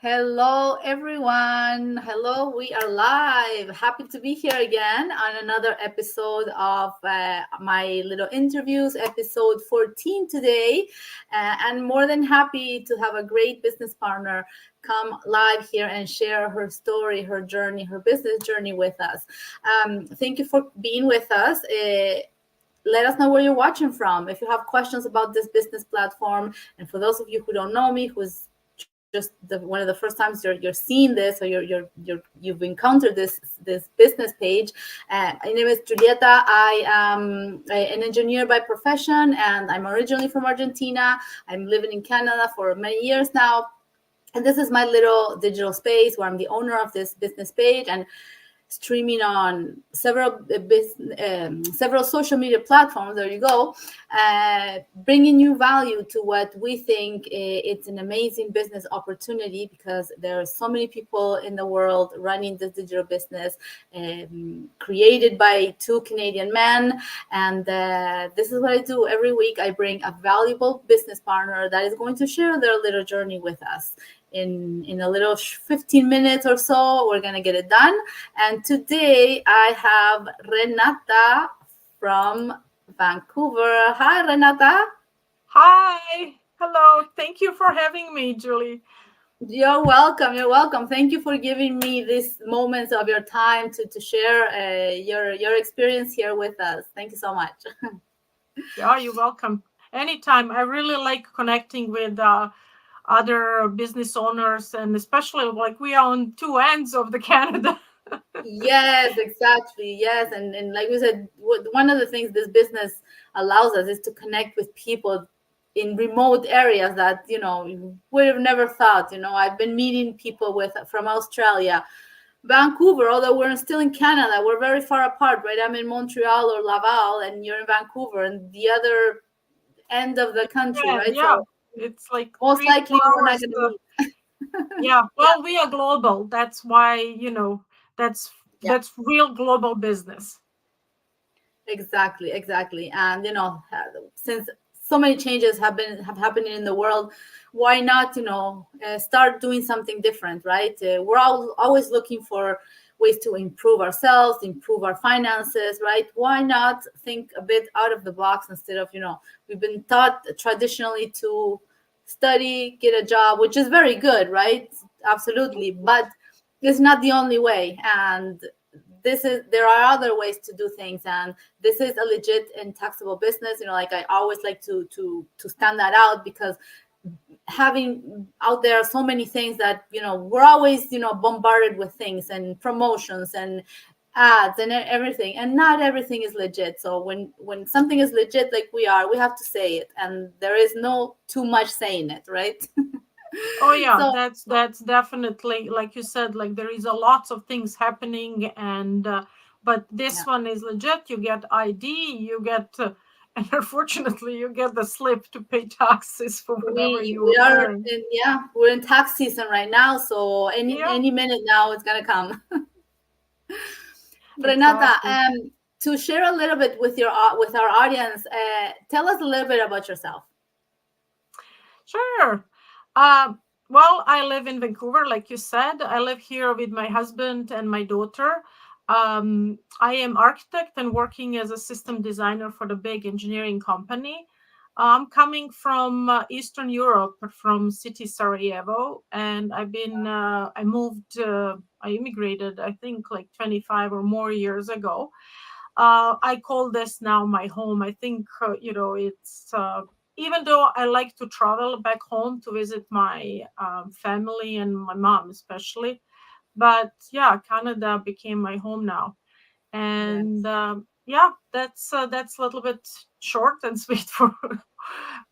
Hello, everyone. Hello, we are live. Happy to be here again on another episode of my little interviews, episode 14 today. And more than happy to have a great business partner come live here and share her story, her journey, her business journey with us. Thank you for being with us. Let us know where you're watching from. If you have questions about this business platform, and for those of you who don't know me, who's just one of the first times you're seeing this, or you've encountered this business page. My name is Julieta. I am an engineer by profession, and I'm originally from Argentina. I'm living in Canada for many years now, and this is my little digital space where I'm the owner of this business page and streaming on several social media platforms. There you go, bringing you value to what we think it's an amazing business opportunity, because there are so many people in the world running this digital business, created by two Canadian men. And this is what I do every week. I bring a valuable business partner that is going to share their little journey with us. In a little 15 minutes or so, we're going to get it done. And today I have Renata from Vancouver. Hi, Renata. Hi. Hello. Thank you for having me, Julie. You're welcome. You're welcome. Thank you for giving me these moments of your time to share your experience here with us. Thank you so much. Yeah, you're welcome. Anytime. I really like connecting with other business owners, and especially like we are on two ends of the Canada. Yes, exactly. Yes. And like we said, one of the things this business allows us is to connect with people in remote areas that, would have never thought. I've been meeting people from Australia, Vancouver, although we're still in Canada, we're very far apart, right? I'm in Montreal or Laval, and you're in Vancouver, and the other end of the country, Yeah, right? yeah. So It's like most three, likely four we're not hours. going to meet. Yeah. Yeah, Well, we are global. That's why, that's yeah. that's real global business. Exactly. And since so many changes have happened in the world, why not start doing something different, right? We're always looking for ways to improve ourselves, improve our finances, right? Why not think a bit out of the box, instead of we've been taught traditionally to study, get a job, which is very good, right? Absolutely, but it's not the only way. And there are other ways to do things, and this is a legit and taxable business. Like, I always like to stand that out, because having out there so many things that we're always bombarded with things and promotions and ads and everything, and not everything is legit. So when something is legit, like we have to say it, and there is no too much saying it, right? Oh yeah, So that's definitely, like you said, like there is a lots of things happening, and but this yeah, one is legit. You get ID, you get, and unfortunately, you get the slip to pay taxes for whatever we you we are earn. in, yeah, we're in tax season right now, so Yeah, any minute now it's gonna come. Renata, exactly. to share a little bit with our audience, tell us a little bit about yourself. Sure. Um, well, I live in Vancouver, like you said. I live here with my husband and my daughter. I am architect and working as a system designer for the big engineering company. I'm coming from Eastern Europe, from city Sarajevo, and I immigrated, I think, like 25 or more years ago. I call this now my home. I think, it's, even though I like to travel back home to visit my family and my mom, especially. But yeah, Canada became my home now. And Yes. yeah, that's a little bit short and sweet for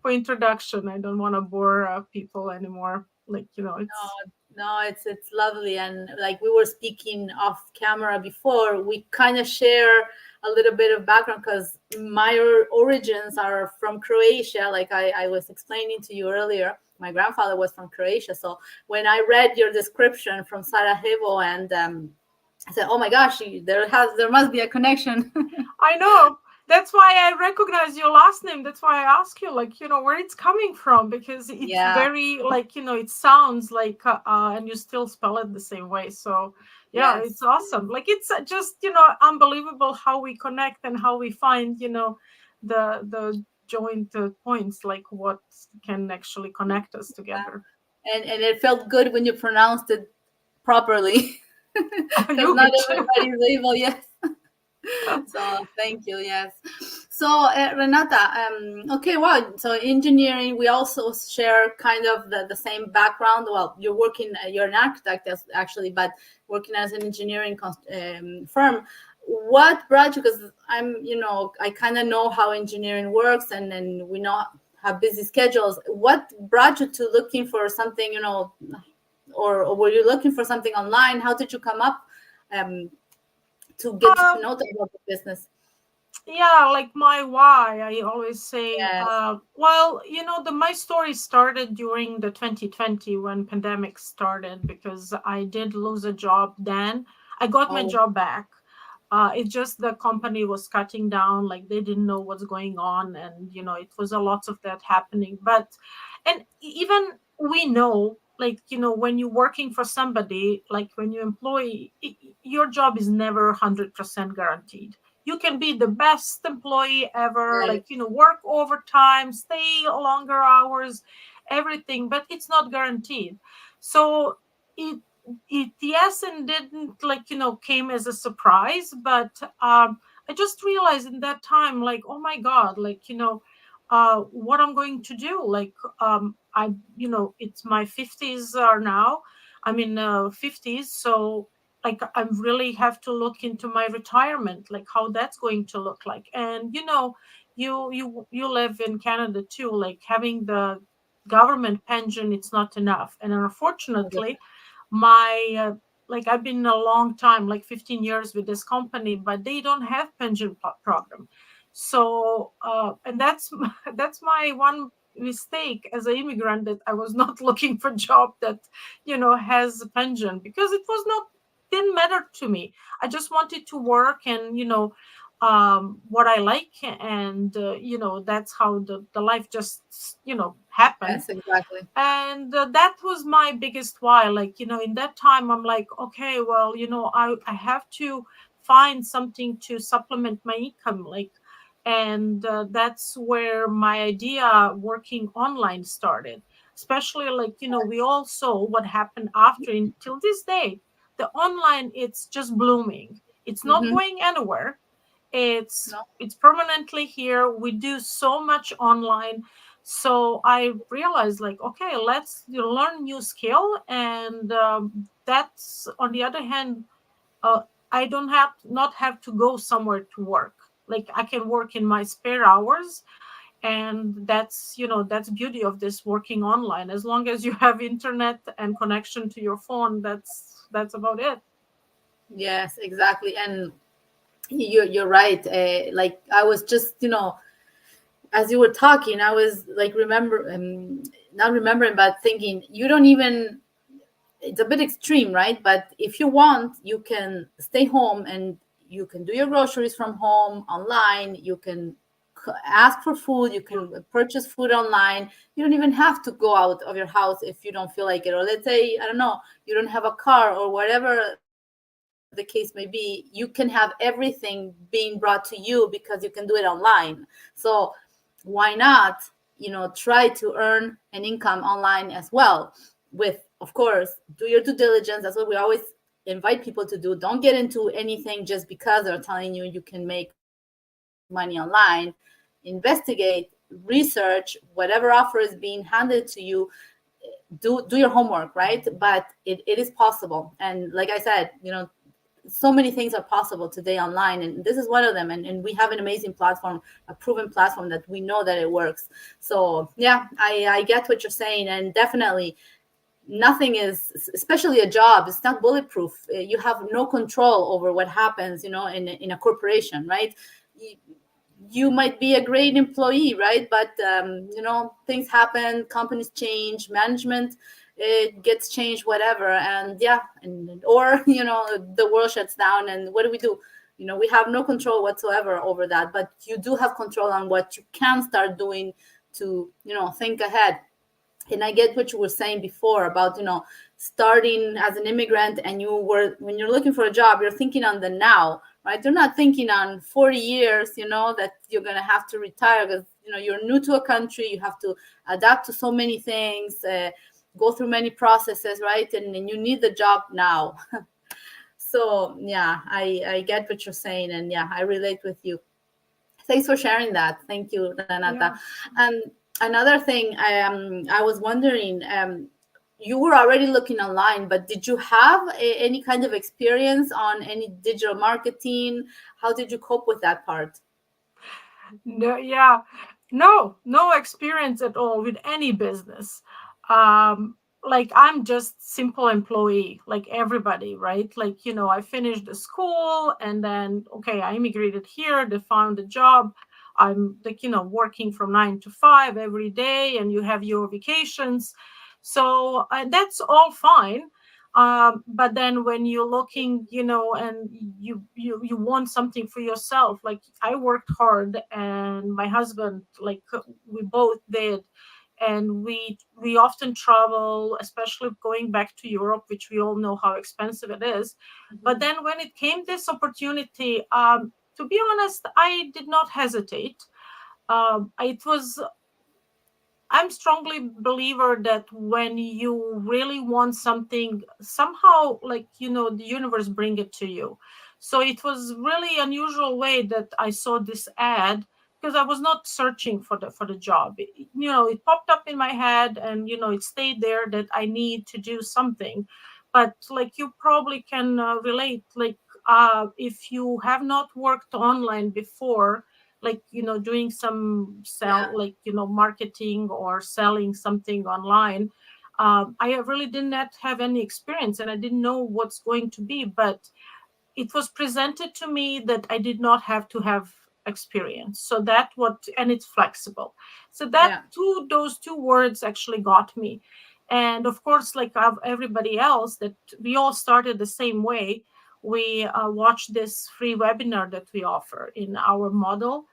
for introduction. I don't want to bore people anymore. Like, it's. No, it's lovely. And like we were speaking off camera before, we kind of share a little bit of background, because my origins are from Croatia. Like I was explaining to you earlier, my grandfather was from Croatia. So when I read your description from Sarajevo, and I said, "Oh my gosh, there must be a connection." I know. That's why I recognize your last name. That's why I ask you, like, where it's coming from, because it's Yeah. very, like, it sounds like, and you still spell it the same way. So, yeah, it's Yes. awesome. Like, it's just, unbelievable how we connect and how we find, the joint points, like what can actually connect us together. And it felt good when you pronounced it properly, because You not bitch. everybody's able. Yes. So thank you. Yes. So Renata, okay, wow. So engineering, we also share kind of the same background. Well, you're an architect actually, but working as an engineering firm. What brought you? Because I kind of know how engineering works, and then we know have busy schedules. What brought you to looking for something, or were you looking for something online? How did you come up um, to get to um, know about the business? yeah, like my why, I always say, Yes. well, my story started during the 2020 when pandemic started, because I did lose a job then. I got my Oh, job back. It's just the company was cutting down, like they didn't know what's going on, and it was a lot of that happening. But and even we know, like, when you're working for somebody, like when you employ, your job is never 100% guaranteed. You can be the best employee ever, yes. like, work overtime, stay longer hours, everything, but it's not guaranteed. So it it yes and didn't, like, came as a surprise. But I just realized in that time, like, oh my god, like, what I'm going to do. Like, I it's my 50s are now. I'm in 50s. So, like, I really have to look into my retirement, like how that's going to look like. And you live in Canada too, like having the government pension, it's not enough. And unfortunately, my like, I've been a long time, like 15 years with this company, but they don't have pension program. So and that's that's my one mistake as an immigrant, that I was not looking for job that has a pension, because it was not, didn't matter to me. I just wanted to work, and what I like. And that's how the life just happened. Yes, exactly. And that was my biggest why. Like, in that time, I'm like, okay, well, I have to find something to supplement my income, like. And that's where my idea working online started. Especially, like, we all saw what happened after. Until this day, the online, it's just blooming. It's not Mm-hmm. going anywhere. it's No. it's permanently here. We do so much online. So I realized, like, okay, let's learn new skill. And that's, on the other hand, uh, I don't have not have to go somewhere to work. Like, I can work in my spare hours. And that's beauty of this working online. As long as you have internet and connection to your phone, that's about it. Yes, exactly. And you're right. Like I was just, as you were talking, I was like not remembering, but thinking you don't even. It's a bit extreme, right? But if you want, you can stay home and you can do your groceries from home online. You can ask for food. You can purchase food online. You don't even have to go out of your house if you don't feel like it. Or let's say, I don't know, you don't have a car or whatever the case may be. You can have everything being brought to you because you can do it online. So why not, try to earn an income online as well? With, of course, do your due diligence. That's what we always invite people to do. Don't get into anything just because they're telling you you can make money online. Investigate, research, whatever offer is being handed to you. Do your homework, right? But it is possible. And like I said, so many things are possible today online, and this is one of them. And we have an amazing platform, a proven platform that we know that it works. So yeah, I get what you're saying. And definitely nothing is, especially a job, it's not bulletproof. You have no control over what happens, in a corporation, right? you, you might be a great employee, right? But things happen, companies change, management, it gets changed, whatever. And yeah, and or the world shuts down, and what do we do? We have no control whatsoever over that, but you do have control on what you can start doing to think ahead. And I get what you were saying before about starting as an immigrant, and when you're looking for a job, you're thinking on the now, right? You're not thinking on 40 years, that you're going to have to retire, because you're new to a country, you have to adapt to so many things, go through many processes, right? And you need the job now. So yeah, I get what you're saying, and yeah, I relate with you. Thanks for sharing that. Thank you, Renata. Yeah. And another thing, I was wondering, you were already looking online, but did you have any kind of experience on any digital marketing? How did you cope with that part? No, yeah, no experience at all with any business. Um, like I'm just simple employee, like everybody, right? Like, I finished the school and then, okay, I immigrated here, they found a job. I'm like, working from 9 to 5 every day, and you have your vacations. So that's all fine. But then when you're looking, and you want something for yourself, like I worked hard, and my husband, like we both did, and we often travel, especially going back to Europe, which we all know how expensive it is. But Mhm. then when it came this opportunity, to be honest, I did not hesitate. It was I'm strongly believer that when you really want something, somehow, like, the universe bring it to you. So it was really unusual way that I saw this ad, because I was not searching for the job. It popped up in my head, and it stayed there that I need to do something. But like you probably can relate, like if you have not worked online before, like doing some Yeah, sell, like marketing or selling something online. I really did not have any experience, and I didn't know what's going to be, but it was presented to me that I did not have to have experience. So that what, and it's flexible. So that yeah, those two words actually got me. And of course, like everybody else, that we all started the same way. We watched this free webinar that we offer in our model.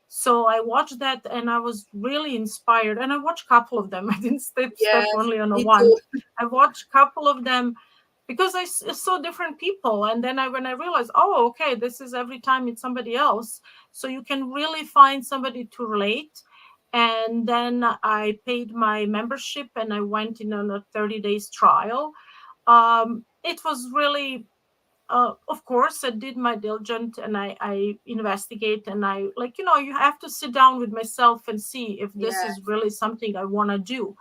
So I watched that and I was really inspired. And I watched a couple of them. I didn't step yes, only on a me one. too. I watched a couple of them because saw different people, and then when I realized, oh, okay, this is every time it's somebody else, so you can really find somebody to relate. And then I paid my membership and I went in on a 30 days trial. It was really of course I did my diligent, and I investigate, and I, like, you have to sit down with myself and see if this Yeah, is really something I want to do.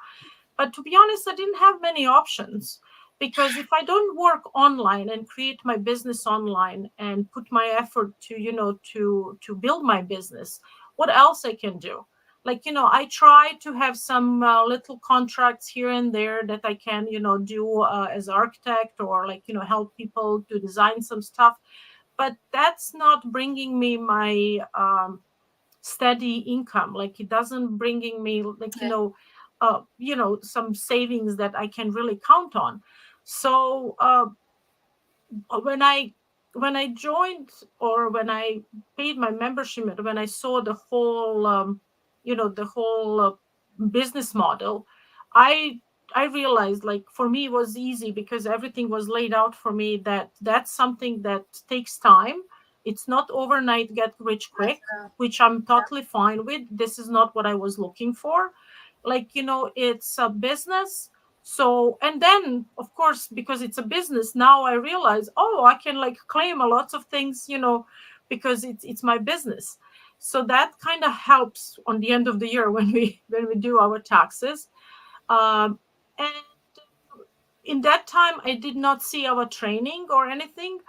But to be honest, I didn't have many options, because if I don't work online and create my business online and put my effort to, to build my business, what else I can do? Like, I try to have some little contracts here and there that I can, do as architect, or like, help people to design some stuff. But that's not bringing me my steady income. Like it doesn't bringing me, like, yeah, some savings that I can really count on. So when I joined, or when I paid my membership, and when I saw the whole the whole business model, i I realized, like, for me it was easy, because everything was laid out for me, that that's something that takes time. It's not overnight get rich quick, that's, which I'm totally fine with. This is not what I was looking for. Like, it's a business. So, and then of course, because it's a business, now I realize, oh, I can like claim a lot of things, because it's my business. So that kind of helps on the end of the year when we do our taxes. And in that time I did not see our training or anything,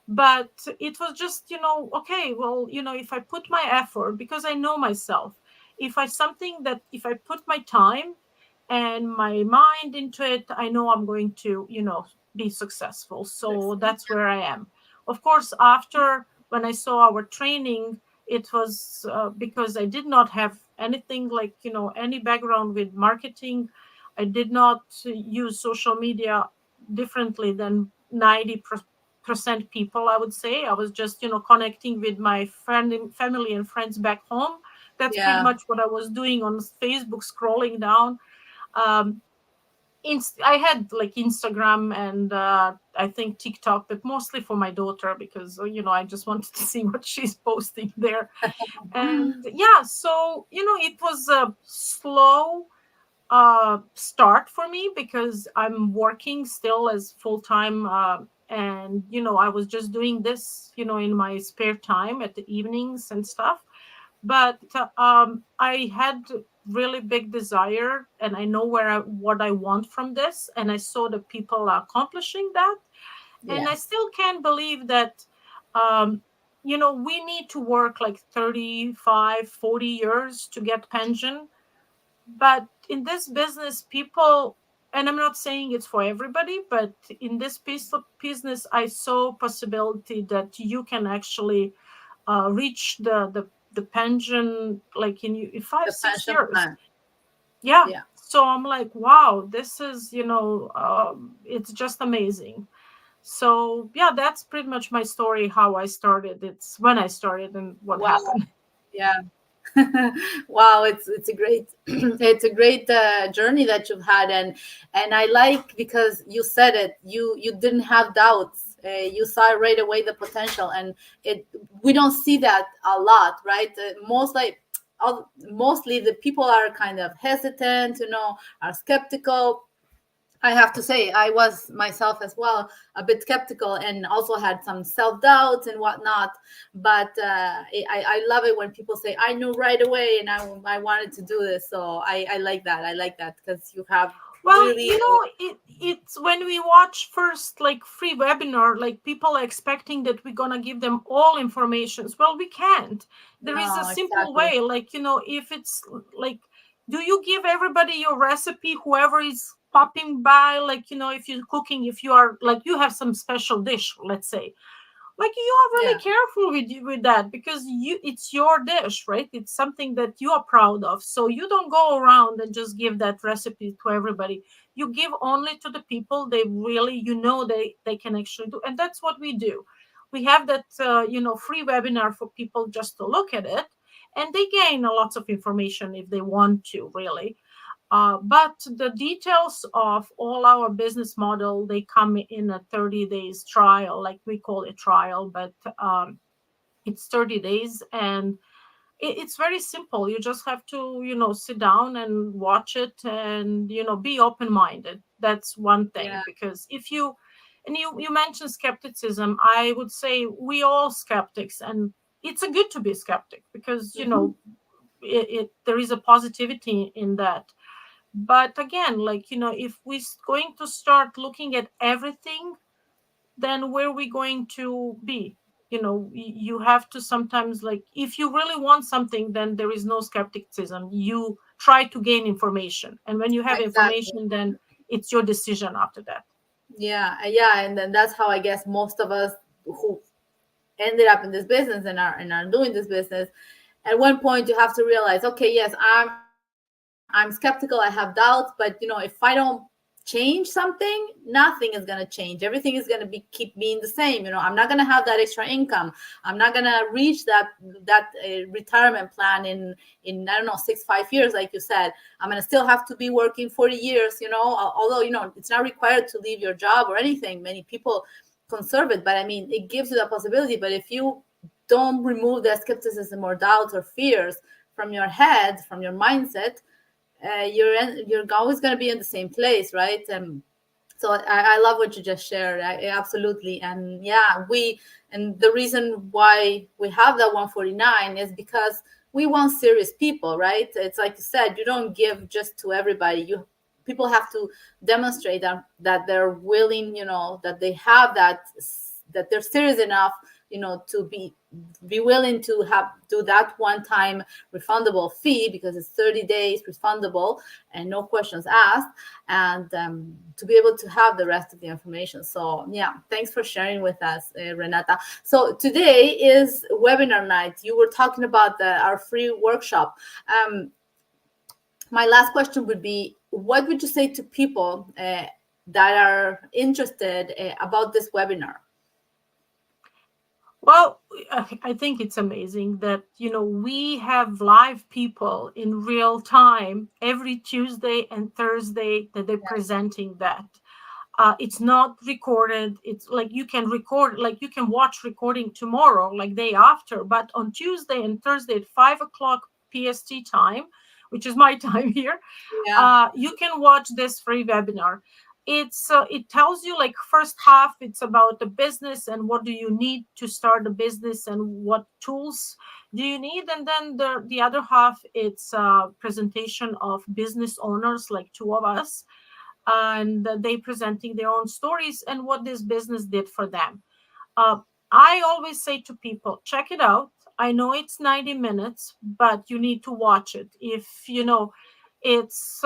but it was just, okay, well, if I put my effort, because I know myself, if I put my time and my mind into it, I know I'm going to, be successful. So success. that's where I am. Of course, after when I saw our training, it was because I did not have anything, like, any background with marketing. I did not use social media differently than 90% percent people, I would say. I was just, connecting with my family and friends back home. That's pretty Yeah. much what I was doing on Facebook, scrolling down. Um, I had like Instagram and I think TikTok, but mostly for my daughter because I just wanted to see what she's posting there. And yeah, so it was a slow start for me because I'm working still as full time. And I was just doing this in my spare time at the evenings and stuff. But I had really big desire, and I know what I want from this, and I saw the people are accomplishing that. And I Yes. still can't believe that um, we need to work like 35, 40 years to get pension. But in this business, people, and I'm not saying it's for everybody, but in this piece of business, I saw possibility that you can actually reach the pension like in five The six pension years. plan. Yeah. Yeah. So I'm like, wow, this is it's just amazing. So yeah, that's pretty much my story, how I started. It's when I started and what Wow. happened. Yeah. Wow, it's a great it's a great journey that you've had, and I like because you said it. You didn't have doubts. You saw right away the potential, and it we don't see that a lot, right? Mostly the people are kind of hesitant, are skeptical. I have to say, I was myself as well a bit skeptical and also had some self doubts and whatnot. But I love it when people say, I knew right away and I wanted to do this. So I like that. I like that because you have Well, really, it's when we watch first like free webinar, like people are expecting that we're gonna give them all informations. Well, we can't. There is a no, simple exactly. way, like if it's like, do you give everybody your recipe, whoever is popping by, like if you're cooking, if you are like you have some special dish, let's say, like you are really Yeah, careful with that because it's your dish, right? It's something that you are proud of, so you don't go around and just give that recipe to everybody. You give only to the people they really they can actually do, and that's what we do. We have that free webinar for people just to look at it, and they gain a lots of information if they want to really. But the details of all our business model, they come in a 30 days trial, like we call it trial, but it's 30 days. And it's very simple. You just have to sit down and watch it and be open minded. That's one thing, yeah. because if you and you mentioned skepticism, I would say we all skeptics, and it's a good to be skeptic because Mhm. there is a positivity in that. But again, like if we're going to start looking at everything, then where are we going to be? You have to sometimes, like, if you really want something, then there is no skepticism. You try to gain information, and when you have Exactly. information, then it's your decision after that. Yeah, yeah, and then that's how I guess most of us who ended up in this business and are doing this business. At one point, you have to realize, okay, yes, I'm skeptical. I have doubts, but if I don't change something, nothing is going to change. Everything is going to be keep being the same. I'm not going to have that extra income. I'm not going to reach that retirement plan in I don't know 6 5 years, like you said. I'm going to still have to be working 40 years. Although it's not required to leave your job or anything. Many people conserve it, but I mean, it gives you that possibility. But if you don't remove that skepticism or doubts or fears from your head, from your mindset, you're always going to be in the same place, right? So I love what you just shared. Absolutely. And yeah, and the reason why we have that 149 is because we want serious people, right? It's like you said, you don't give just to everybody. People have to demonstrate that they're willing, that they have that they're serious enough, to be willing to have do that one time refundable fee, because it's 30 days refundable and no questions asked, and to be able to have the rest of the information. So yeah, thanks for sharing with us, Renata. So today is webinar night. You were talking about our free workshop. My last question would be, what would you say to people that are interested about this webinar? Well, I think it's amazing that, we have live people in real time every Tuesday and Thursday that they're presenting that. It's not recorded. It's like you can record, like you can watch recording tomorrow, like day after, but on Tuesday and Thursday at 5 o'clock PST time, which is my time here, Yeah. you can watch this free webinar. It tells you, like, first half it's about the business and what do you need to start a business and what tools do you need, and then the other half it's a presentation of business owners like two of us, and they presenting their own stories and what this business did for them. uh, I always say to people, check it out. I know it's 90 minutes, but you need to watch it. If it's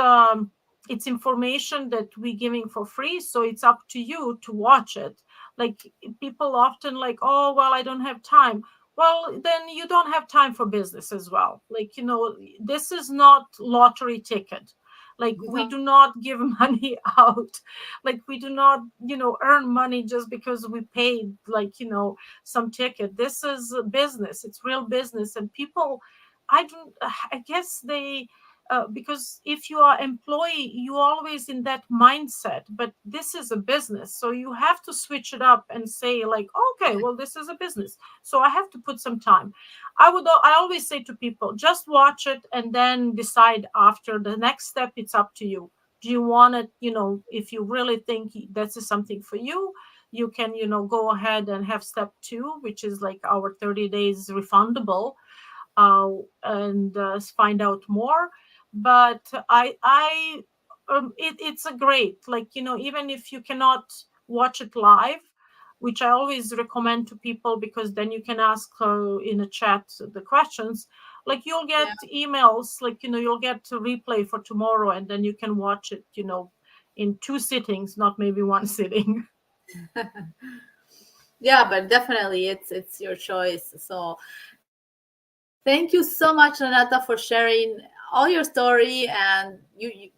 it's information that we're giving for free, so it's up to you to watch it. Like, people often like, oh well, I don't have time. Well, then you don't have time for business as well. Like, this is not lottery ticket. Like, we do not give money out. Like, we do not earn money just because we paid, like, some ticket. This is a business. It's real business. And people, I guess they, because if you are employee, you always in that mindset, but this is a business, so you have to switch it up and say, like, okay, well, this is a business, so I have to put some time. I always say to people, just watch it and then decide after the next step. It's up to you. Do you want it? If you really think this is something for you, you can go ahead and have step 2, which is like our 30 days refundable, and find out more. But it's a great, like, even if you cannot watch it live, which I always recommend to people, because then you can ask in a chat the questions. Like, you'll get Yeah. emails, like, you'll get to replay for tomorrow, and then you can watch it, in 2 sittings, not maybe one sitting. Yeah, but definitely it's your choice. So thank you so much, Renata, for sharing all your story. And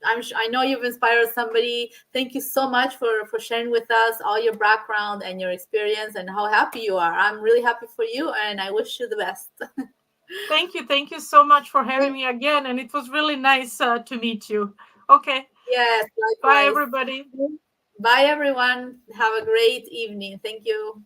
I know you've inspired somebody. Thank you so much for sharing with us all your background and your experience and how happy you are. I'm really happy for you, and I wish you the best. Thank you so much for having me again, and it was really nice to meet you. Okay, Yes, bye likewise. everybody. Bye, everyone. Have a great evening. Thank you.